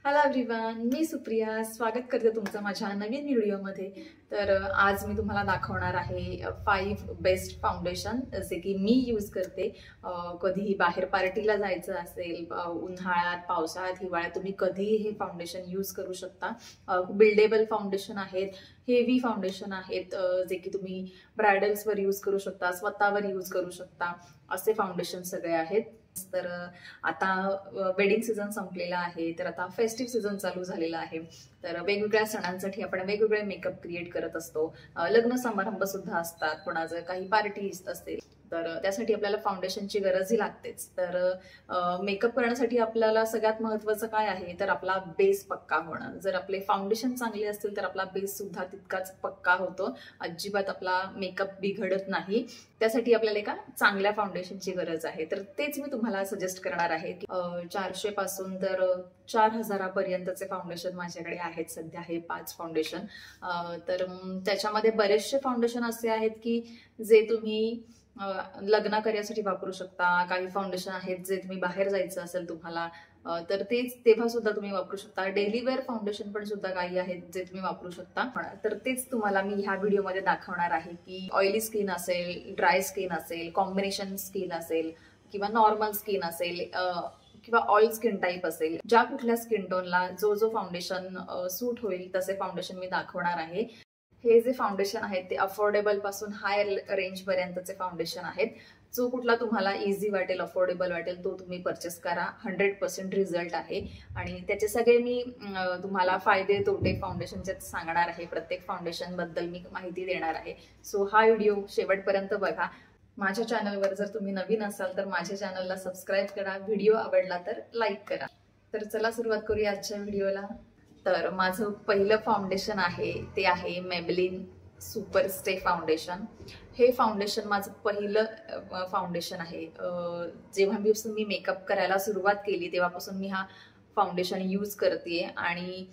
Hello everyone, मी सुप्रिया स्वागत करते तुमचं माझ्या नवीन व्हिडिओमध्ये। तर आज मी तुम्हाला दाखवणार आहे 5 बेस्ट फाउंडेशन जसे की मी यूज करते। कधीही बाहेर पार्टीला जायचं असेल, उन्हाळ्यात, पावसाळ्यात, हिवाळ्यात तुम्ही कधीही हे फाउंडेशन यूज करू शकता। बिल्डेबल फाउंडेशन आहेत, हेवी फाउंडेशन आहेत, जे की तुम्ही ब्रायडल्सवर यूज करू शकता, स्वतःवर यूज करू शकता, असे फाउंडेशन सगळे आहेत। तर आता वेडिंग सीझन संपलेला आहे, तर आता फेस्टिव्ह सीझन चालू झालेला आहे। तर वेगवेगळ्या सणांसाठी आपण वेगवेगळे मेकअप क्रिएट करत असतो। लग्न समारंभ सुद्धा असतात, कोणाचं काही पार्टीज असतील, तर त्यासाठी आपल्याला फाउंडेशनची गरजही लागतेच। तर मेकअप करण्यासाठी आपल्याला सगळ्यात महत्त्वाचं काय आहे, तर आपला बेस पक्का होणं। जर आपले फाउंडेशन चांगले असतील तर आपला बेस सुद्धा तितकाच पक्का होतो, अजिबात आपला मेकअप बिघडत नाही। त्यासाठी आपल्याला एका चांगल्या फाउंडेशनची गरज आहे। तर तेच मी तुम्हाला सजेस्ट करणार आहे की 400 पासून तर 4000 पर्यंतचे फाउंडेशन माझ्याकडे आहेत सध्या, हे 5 फाउंडेशन। तर त्याच्यामध्ये बरेचसे फाउंडेशन असे आहेत की जे तुम्ही लग्न कार्यासाठी वापरू शकता। काही फाउंडेशन आहेत जे तुम्ही बाहेर जायचं असेल तुम्हाला, तर तेच तेव्हा सुद्धा तुम्ही वापरू शकता। डेली वेअर फाउंडेशन पण सुद्धा काही आहेत जे तुम्ही वापरू शकता। तर तेच तुम्हाला मी ह्या व्हिडिओमध्ये दाखवणार आहे की ऑइली स्किन असेल, ड्राय स्किन असेल, कॉम्बिनेशन स्किन असेल किंवा नॉर्मल स्किन असेल, किंवा ऑइल स्किन टाईप असेल, ज्या कुठल्या स्किन टोनला जो फाउंडेशन सूट होईल तसे फाउंडेशन मी दाखवणार आहे। हे जे फाउंडेशन आहेत ते अफोर्डेबल पासून हाय रेंज पर्यंतचे फाउंडेशन आहेत। जो कुठला तुम्हाला इझी वाटेल, अफोर्डेबल वाटेल तो तुम्ही परचेस करा। 100% रिझल्ट आहे आणि त्याचे सगळे मी तुम्हाला फायदे तोटे फाउंडेशनचे सांगणार आहे। प्रत्येक फाउंडेशन बद्दल मी माहिती देणार आहे। सो हा व्हिडिओ शेवटपर्यंत बघा। माझ्या चॅनलवर जर तुम्ही नवीन असाल तर माझ्या चॅनलला सबस्क्राईब करा, व्हिडिओ आवडला तर लाईक करा। तर चला सुरुवात करूया आजच्या व्हिडिओला। तर माझं पहिलं फाउंडेशन आहे ते आहे मेबेलिन सुपर स्टे फाउंडेशन। हे फाउंडेशन माझं पहिलं फाउंडेशन आहे। जेव्हा मी मेकअप करायला सुरुवात केली तेव्हापासून मी हा फाउंडेशन यूज करते आणि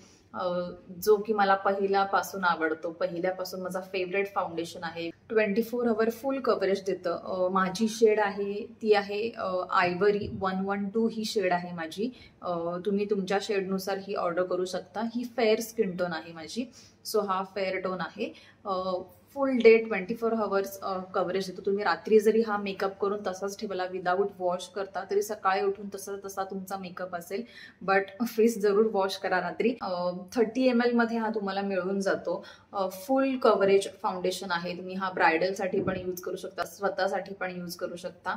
जो की मला पहिल्यापासून आवडतो, पहिल्यापासून माझा फेवरेट फाउंडेशन आहे। 24 आवर फुल कव्हरेज देतं। माझी शेड आहे ती आहे आयव्हरी 112 ही शेड आहे माझी। तुम्ही तुमच्या शेडनुसार ही ऑर्डर करू शकता। ही फेअर स्किन टोन आहे माझी, सो हा फेअर टोन आहे। फुल डे 24 आवर्स कव्हरेज देतो। तुम्ही रात्री जरी हा मेकअप करून तसाच ठेवला विदाऊट वॉश करता तरी सकाळी उठून तसा तुमचा मेकअप असेल, बट फेस जरूर वॉश करा रात्री। 30 ml मध्ये हा तुम्हाला मिळून जातो। फुल कव्हरेज फाउंडेशन आहे। तुम्ही हा ब्रायडलसाठी पण यूज करू शकता, स्वतःसाठी पण यूज करू शकता।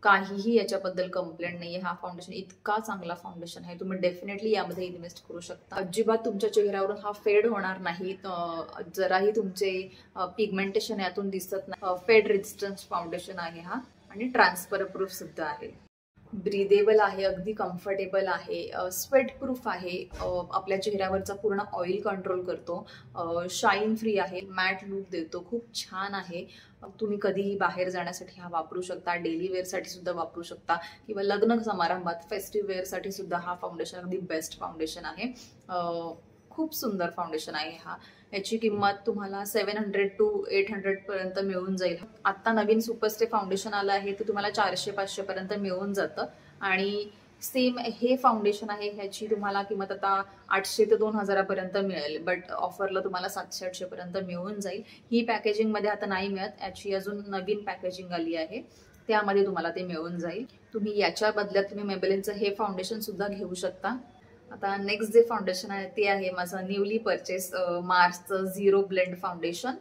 काहीही याच्याबद्दल कंप्लेंट नाहीये। हा फाउंडेशन इतका चांगला फाउंडेशन आहे, तुम्ही डेफिनेटली यामध्ये इन्व्हेस्ट करू शकता। अजिबात तुमच्या चेहऱ्यावरून हा फेड होणार नाही, जराही तुमचे पिगमेंटेशन यातून दिसत नाही। फेड रेजिस्टन्स फाउंडेशन आहे हा आणि ट्रान्सफर प्रूफ सुद्धा आहे। ब्रीदेबल आहे, अगदी कम्फर्टेबल आहे, स्वेट प्रूफ आहे, आपल्या चेहऱ्यावरचा पूर्ण ऑइल कंट्रोल करतो, शाईन फ्री आहे, मॅट लुक देतो, खूप छान आहे। तुम्ही कधीही बाहेर जाण्यासाठी हा वापरू शकता, डेली वेअरसाठी सुद्धा वापरू शकता किंवा लग्न समारंभात फेस्टिव्ह वेअरसाठी सुद्धा हा फाउंडेशन अगदी बेस्ट फाउंडेशन आहे। खूप सुंदर फाउंडेशन आहे हा। याची किंमत तुम्हाला 700 to 800 पर्यंत मिळून जाईल। आता नवीन सुपरस्टे फाउंडेशन आलं आहे ते तुम्हाला 400-500 पर्यंत मिळून जातं आणि सेम हे फाउंडेशन आहे, ह्याची तुम्हाला किंमत आता 800 ते 2000 पर्यंत मिळेल, बट ऑफरला तुम्हाला 700-800 पर्यंत मिळून जाईल। ही पॅकेजिंग मध्ये आता नाही मिळत, याची अजून नवीन पॅकेजिंग आली आहे, त्यामध्ये तुम्हाला ते मिळून जाईल। तुम्ही याच्या बदल्यात तुम्ही मेबेलिनचं हे फाउंडेशन सुद्धा घेऊ शकता। आता नेक्स्ट जे फाउंडेशन आहे ते आहे माझं न्यूली परचेस मार्सचं झिरो ब्लेंड फाउंडेशन।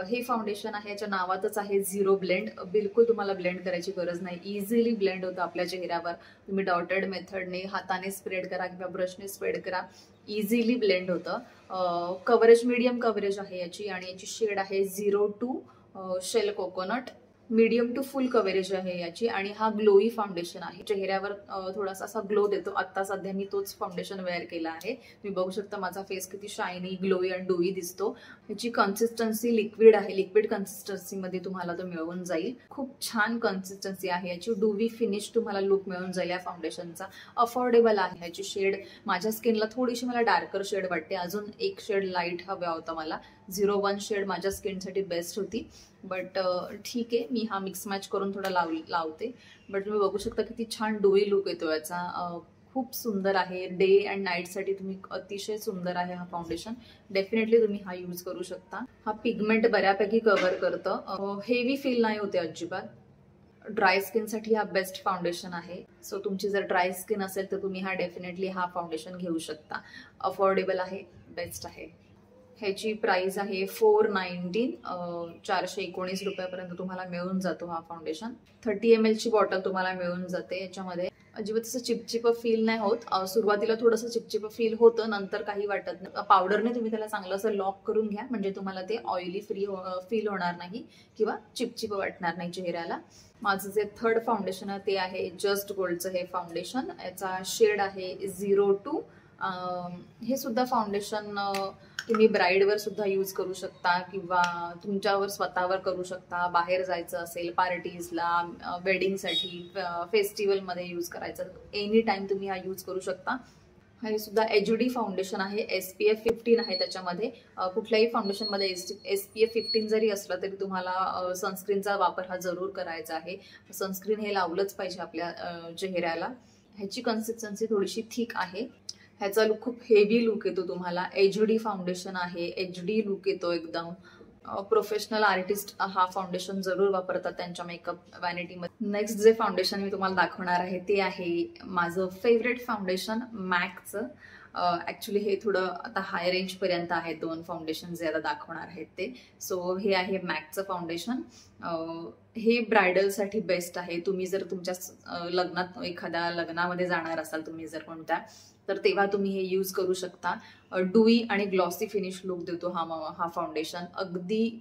हे फाउंडेशन आहे, याच्या नावातच आहे झिरो ब्लेंड। बिलकुल तुम्हाला ब्लेंड करायची गरज नाही, इझिली ब्लेंड होतं आपल्या चेहऱ्यावर। तुम्ही डॉटेड मेथडने हाताने स्प्रेड करा किंवा ब्रशने स्प्रेड करा, इझिली ब्लेंड होतं। कव्हरेज मीडियम कव्हरेज आहे याची आणि याची शेड आहे 02 shell coconut. Medium to full coverage आहे याची आणि हा ग्लोई फाउंडेशन आहे। चेहऱ्यावर थोडासा असा ग्लो देतो। आता सध्या मी तोच फाउंडेशन वेअर केला आहे। तुम्ही बघू शकता माझा फेस किती शायनी, ग्लोई आणि डोई दिसतो। ह्याची कन्सिस्टन्सी लिक्विड आहे, लिक्विड कन्सिस्टन्सी मध्ये तुम्हाला तो मिळून जाईल। खूप छान कन्सिस्टन्सी आहे याची, डुवी फिनिश तुम्हाला लुक मिळून जाईल या फाउंडेशनचा। अफोर्डेबल आहे ह्याची शेड। माझ्या स्किनला थोडीशी मला डार्कर शेड वाटते, अजून एक शेड लाईट हवा होता मला। 01 शेड माझ्या स्किनसाठी बेस्ट होती, बट ठीक आहे, मी हा मिक्स मॅच करून थोडा लावते। बट तुम्ही बघू शकता किती छान डोई लुक येतो याचा। खूप सुंदर आहे. डे अँड नाईटसाठी तुम्ही अतिशय सुंदर आहे हा फाउंडेशन. डेफिनेटली तुम्ही हा यूज करू शकता. हा पिगमेंट बऱ्यापैकी कव्हर करतं. हेवी फील नाही होते अजिबात. ड्राय स्किनसाठी हा बेस्ट फाउंडेशन आहे. सो तुमची जर ड्राय स्किन असेल तर तुम्ही हा डेफिनेटली हा फाउंडेशन घेऊ शकता. अफोर्डेबल आहे, बेस्ट आहे. ह्याची प्राइस आहे 419, 419 रुपयापर्यंत तुम्हाला मिळून जातो हा फाउंडेशन. 30 ml ची बॉटल तुम्हाला मिळून जाते. याच्यामध्ये अजिबात असं चिपचिप फील नाही होत. सुरुवातीला थोडंसं चिपचिप फील होतं, नंतर काही वाटत नाही. पावडरने तुम्ही त्याला चांगलं असं लॉक करून घ्या, म्हणजे तुम्हाला ते ऑइली फ्री फील होणार नाही किंवा चिपचिप वाटणार नाही चेहऱ्याला. माझं जे थर्ड फाउंडेशन आहे ते आहे जस्ट गोल्डचं हे फाउंडेशन. याचा शेड आहे 02. हे सुद्धा फाउंडेशन तुम्ही ब्राईडवर सुद्धा यूज करू शकता किंवा तुमच्यावर स्वतःवर करू शकता. बाहेर जायचं असेल पार्टीजला, वेडिंगसाठी, फेस्टिवलमध्ये यूज करायचं, एनी टाइम तुम्ही हा यूज करू शकता. हे सुद्धा HD फाउंडेशन आहे. SPF 15 आहे त्याच्यामध्ये. कुठल्याही फाउंडेशनमध्ये SPF 15 जरी असलं तरी तुम्हाला सनस्क्रीनचा वापर हा जरूर करायचा आहे. सनस्क्रीन हे लावलंच पाहिजे आपल्या चेहऱ्याला. ह्याची कन्सिस्टन्सी थोडीशी थिक आहे. ह्याचा लुक खूप हेवी लुक येतो तुम्हाला. HD फाउंडेशन आहे, HD लुक येतो एकदम. प्रोफेशनल आर्टिस्ट हा फाउंडेशन जरूर वापरतात त्यांच्या मेकअप व्हॅनिटीमध्ये. नेक्स्ट जे फाउंडेशन मी तुम्हाला दाखवणार आहे ते आहे माझं फेवरेट फाउंडेशन मॅकचं. ॲक्च्युली हे थोडं आता हाय रेंजपर्यंत आहे. 2 फाउंडेशन जे आता दाखवणार आहेत ते. सो हे आहे मॅकचं फाउंडेशन. हे ब्रायडलसाठी बेस्ट आहे. तुम्ही जर तुमच्या लग्नात, एखाद्या लग्नामध्ये जाणार असाल तुम्ही जर कोणत्या, तर तेव्हा तुम्ही हे यूज करू शकता. डुई आणि ग्लॉसी फिनिश लुक देतो हा फाउंडेशन. अगदी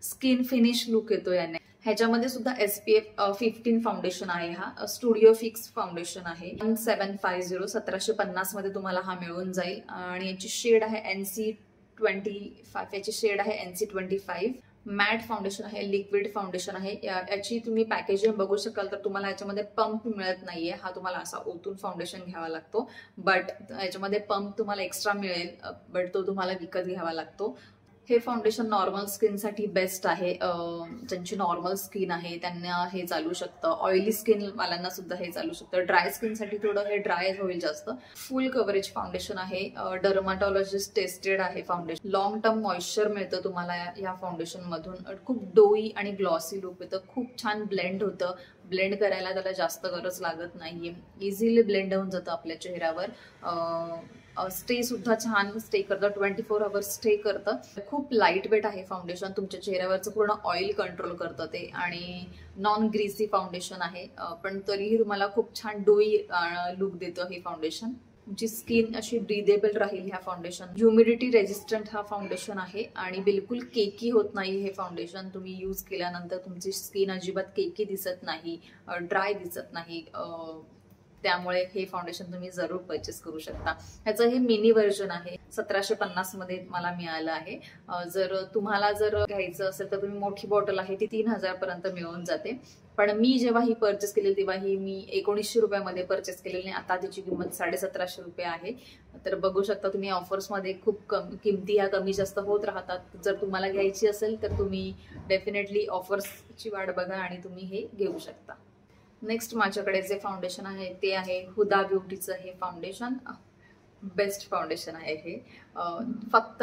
स्किन फिनिश लुक येतो याने. ह्याच्यामध्ये सुद्धा SPF 15 फाउंडेशन आहे. हा स्टुडिओ फिक्स फाउंडेशन आहे. 1750 1750 मध्ये तुम्हाला हा मिळून जाईल. आणि याची शेड आहे NC25. याची शेड आहे NC25. मॅट फाउंडेशन आहे, लिक्विड फाउंडेशन आहे. याची तुम्ही पॅकेजिंग बघू शकाल तर तुम्हाला याच्यामध्ये पंप मिळत नाहीये. हा तुम्हाला असा ओतून फाउंडेशन घ्यावा लागतो. बट याच्यामध्ये पंप तुम्हाला एक्स्ट्रा मिळेल, बट तो तुम्हाला विकत घ्यावा लागतो. हे फाउंडेशन नॉर्मल स्किनसाठी बेस्ट आहे. ज्यांची नॉर्मल स्किन आहे त्यांना हे चालू शकतं. ऑइली स्किन वाल्यांना सुद्धा हे चालू शकतं. ड्राय स्किनसाठी थोडं हे ड्राय होईल जास्त. फुल कव्हरेज फाउंडेशन आहे. डर्माटॉलॉजिस्ट टेस्टेड आहे फाउंडेशन. लॉंग टर्म मॉइश्चर मिळतं तुम्हाला या फाउंडेशन मधून. खूप डोई आणि ग्लॉसी लुक येतं. खूप छान ब्लेंड होतं. ब्लेंड करायला त्याला जास्त गरज लागत नाहीये. इझिली ब्लेंड होऊन जातं आपल्या चेहऱ्यावर. स्टे सुद्धा छान स्टे करतं. 24 आवर्स स्टे करतं. खूप लाईट वेट आहे फाउंडेशन. तुमच्या चेहऱ्यावरचं पूर्ण ऑइल कंट्रोल करतं ते. आणि नॉन ग्रीसी फाउंडेशन आहे, पण तरीही तुम्हाला खूप छान डोई लुक देतं हे फाउंडेशन. तुमची स्किन अशी ब्रीदेबल राहील ह्या फाउंडेशन. ह्युमिडिटी रेजिस्टंट हा फाउंडेशन आहे आणि बिलकुल केकी होत नाही हे फाउंडेशन. तुम्ही यूज केल्यानंतर तुमची स्किन अजिबात केकी दिसत नाही, ड्राय दिसत नाही. त्यामुळे हे फाउंडेशन तुम्ही जरूर परचेस करू शकता. ह्याचं हे मिनी व्हर्जन आहे. 1750 मध्ये मला मिळालं आहे. जर तुम्हाला घ्यायचं असेल तर तुम्ही मोठी बॉटल आहे ती 3000 पर्यंत मिळून जाते. पण मी जेव्हा ही परचेस केली तेव्हा ही मी 1900 रुपयामध्ये परचेस केलेली. आता त्याची किंमत 1750 रुपये आहे. तर बघू शकता तुम्ही ऑफर्समध्ये खूप किमती ह्या कमी जास्त होत राहतात. जर तुम्हाला घ्यायची असेल तर तुम्ही डेफिनेटली ऑफर्सची वाट बघा आणि तुम्ही हे घेऊ शकता. नेक्स्ट माझ्याकडे जे फाउंडेशन आहे ते आहे हुदा ब्युटीचं हे फाउंडेशन. बेस्ट फाउंडेशन आहे हे. फक्त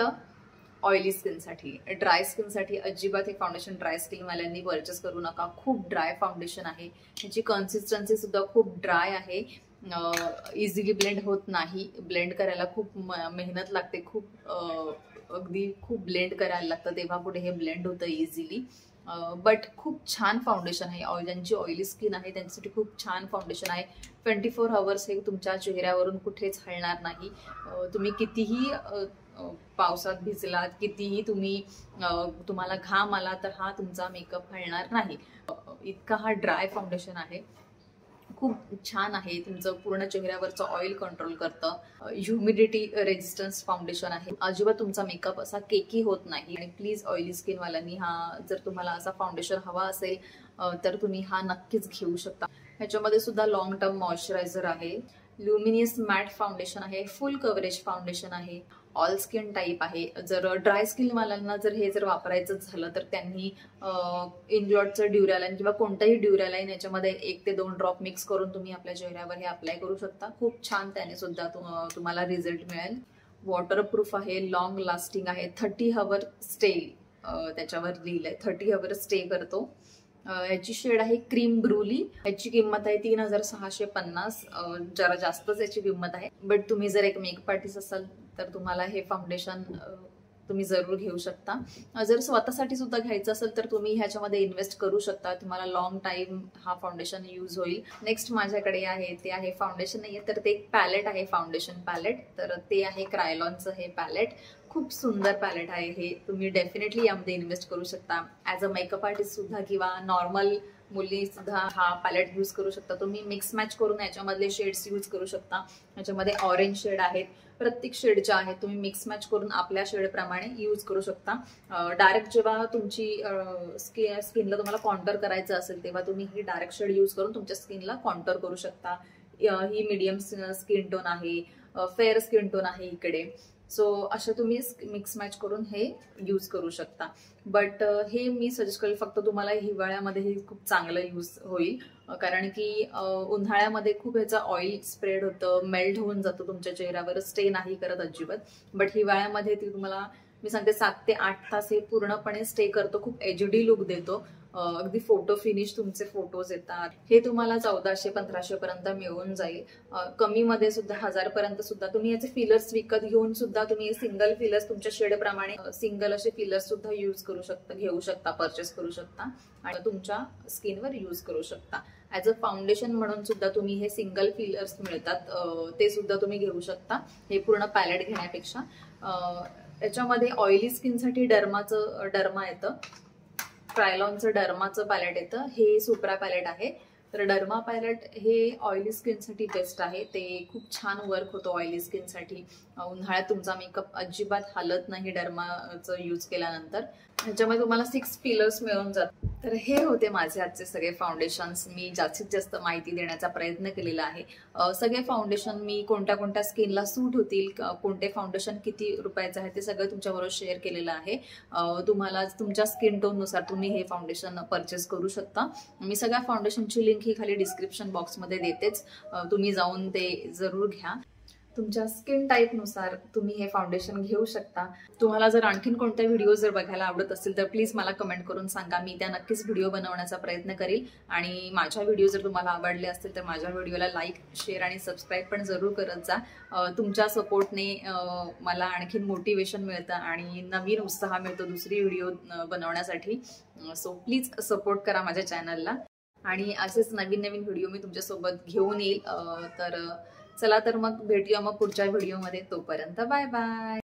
ऑइली स्किनसाठी. ड्राय स्किनसाठी अजिबात हे फाउंडेशन ड्राय स्किनवाल्यांनी परचेस करू नका. खूप ड्राय फाउंडेशन आहे. ह्याची कन्सिस्टन्सी सुद्धा खूप ड्राय आहे. इझिली ब्लेंड होत नाही. ब्लेंड करायला खूप मेहनत लागते. अगदी खूप ब्लेंड करायला लागतं तेव्हा कुठे हे ब्लेंड होतं इझिली. बट खूप छान फाउंडेशन आहे. ज्यांची ऑइली स्किन आहे त्यांच्यासाठी खूप छान फाउंडेशन आहे. 24 आवर्स हे तुमच्या चेहऱ्यावरून कुठेच हलणार नाही. तुम्ही कितीही पावसात भिजलात, कितीही तुम्हाला घाम आला तर हा तुमचा मेकअप हलणार नाही. इतका हा ड्राय फाउंडेशन आहे. खूप छान आहे. तुमचं पूर्ण चेहऱ्यावरचं ऑइल कंट्रोल करतं. ह्युमिडिटी रेजिस्टन्स फाउंडेशन आहे. अजिबात तुमचा मेकअप असा केकी होत नाही. आणि प्लीज ऑइली स्किनवाल्यांनी जर तुम्हाला असा फाउंडेशन हवा असेल तर तुम्ही हा नक्कीच घेऊ शकता. ह्याच्यामध्ये सुद्धा लॉंग टर्म मॉइश्चरायझर आहे. ल्युमिनियस मॅट फाउंडेशन आहे, फुल कव्हरेज फाउंडेशन आहे, ऑल स्किन टाईप आहे. जर ड्राय स्किन वाल्यांना जर हे जर वापरायचं झालं तर त्यांनी इंग्लॉटचं ड्युरालाइन किंवा कोणताही ड्युरालाइन याच्यामध्ये 1 ते 2 ड्रॉप मिक्स करून तुम्ही आपल्या चेहऱ्यावर हे अप्लाय करू शकता. खूप छान त्याने सुद्धा तुम्हाला रिझल्ट मिळेल. वॉटरप्रूफ आहे, लॉंग लास्टिंग आहे, 30 हवर स्टे त्याच्यावर लिहिलंय, 30 हवर स्टे करतो. याची शेड आहे क्रीम ब्रुली. याची किंमत आहे 3650. जरा जास्तच याची किंमत आहे, बट तुम्ही जर एक मेकअप आर्टिस्ट असाल तर तुम्हाला हे फाउंडेशन तुम्ही जरूर घेऊ शकता. जर स्वतःसाठी सुद्धा घ्यायचं असेल तर तुम्ही ह्याच्यामध्ये इन्व्हेस्ट करू शकता. तुम्हाला लॉंग टाइम हा फाउंडेशन यूज होईल. नेक्स्ट माझ्याकडे आहे ते आहे फाउंडेशन नाहीये तर ते एक पॅलेट आहे, फाउंडेशन पॅलेट. तर ते आहे क्रायलॉनचं हे पॅलेट. खूप सुंदर पॅलेट आहे हे. तुम्ही डेफिनेटली यामध्ये इन्व्हेस्ट करू शकता. ॲज अ मेकअप आर्टिस्ट सुद्धा किंवा नॉर्मल मुली सुद्धा हा पॅलेट यूज करू शकता. तुम्ही मिक्स मॅच करून याच्यामधले शेड्स यूज करू शकता. याच्यामध्ये ऑरेंज शेड आहेत. प्रत्येक शेड ज्या आहेत तुम्ही मिक्स मॅच करून आपल्या शेड प्रमाणे यूज करू शकता. डायरेक्ट जेव्हा तुमची स्किनला तुम्हाला कॉन्टर करायचं असेल तेव्हा तुम्ही ही डायरेक्ट शेड यूज करून तुमच्या स्किनला कॉन्टर करू शकता. ही मीडियम स्किन टोन आहे, फेअर स्किन टोन आहे इकडे. सो अशा तुम्ही मिक्स मॅच करून हे यूज करू शकता. बट हे मी सजेस्ट करेल फक्त तुम्हाला हिवाळ्यामध्ये हे खूप चांगलं यूज होईल. कारण की उन्हाळ्यामध्ये खूप ह्याचा ऑइल स्प्रेड होतं, मेल्ट होऊन जातो तुमच्या चेहऱ्यावर, स्टे नाही करत अजिबात. बट हिवाळ्यामध्ये ती तुम्हाला मी सांगते 7 ते 8 तास हे पूर्णपणे स्टे करतो. खूप एचडी लुक देतो. अगदी फोटो फिनिश तुमचे फोटोज येतात. हे तुम्हाला 1400-1500 पर्यंत मिळून जाईल. कमी मध्ये सुद्धा 1000 पर्यंत सुद्धा तुम्ही याचे फिलर्स विकत घेऊन सुद्धा तुम्ही सिंगल फिलर्स तुमच्या शेड प्रमाणे सिंगल असे फिलर्स सुद्धा यूज करू शकता, घेऊ शकता, परचेस करू शकता आणि तुमच्या स्किनवर यूज करू शकता. ऍज अ फाउंडेशन म्हणून सुद्धा तुम्ही हे सिंगल फिलर्स मिळतात ते सुद्धा तुम्ही घेऊ शकता हे पूर्ण पॅलेट घेण्यापेक्षा. याच्यामध्ये ऑइली स्किनसाठी डर्मा येतं, क्रायलॉनचं डर्माचं पॅलेट येतं. हे सुप्रा पॅलेट आहे. तर डर्मा पॅलेट हे ऑइली स्किनसाठी बेस्ट आहे. ते खूप छान वर्क होतो ऑइली स्किनसाठी. उन्हाळ्यात तुमचा मेकअप अजिबात हालत नाही डर्माचं यूज केल्यानंतर. ह्याच्यामध्ये तुम्हाला 6 फिलर्स मिळून जातात. तर हे होते माझे आजचे सगळे फाउंडेशन्स. मी जास्तीत जास्त माहिती देण्याचा प्रयत्न केलेला आहे. सगळे फाउंडेशन मी कोणत्या कोणत्या स्किनला सूट होतील, कोणते फाउंडेशन किती रुपयाचं आहे ते सगळं तुमच्याबरोबर शेअर केलेलं आहे. तुम्हाला तुमच्या स्किन टोननुसार तुम्ही हे फाउंडेशन परचेस करू शकता. मी सगळ्या फाउंडेशनची लिंक ही खाली डिस्क्रिप्शन बॉक्समध्ये देतेच. तुम्ही जाऊन ते जरूर घ्या. तुमच्या स्किन टाईपनुसार तुम्ही हे फाउंडेशन घेऊ शकता. तुम्हाला जर आणखीन कोणत्या व्हिडिओ जर बघायला आवडत असतील तर प्लीज मला कमेंट करून सांगा. मी त्या नक्कीच व्हिडिओ बनवण्याचा प्रयत्न करेल. आणि माझ्या व्हिडिओ जर तुम्हाला आवडले असतील तर माझ्या व्हिडिओला लाईक, शेअर आणि सबस्क्राईब पण जरूर करत जा. तुमच्या सपोर्टने मला आणखीन मोटिवेशन मिळतं आणि नवीन उत्साह मिळतो दुसरी व्हिडिओ बनवण्यासाठी. सो प्लीज सपोर्ट करा माझ्या चॅनलला आणि असेच नवीन नवीन व्हिडिओ मी तुमच्यासोबत घेऊन येईल. तर चला तर मग भेटूया मग पुढच्या व्हिडिओमध्ये. तोपर्यंत बाय बाय.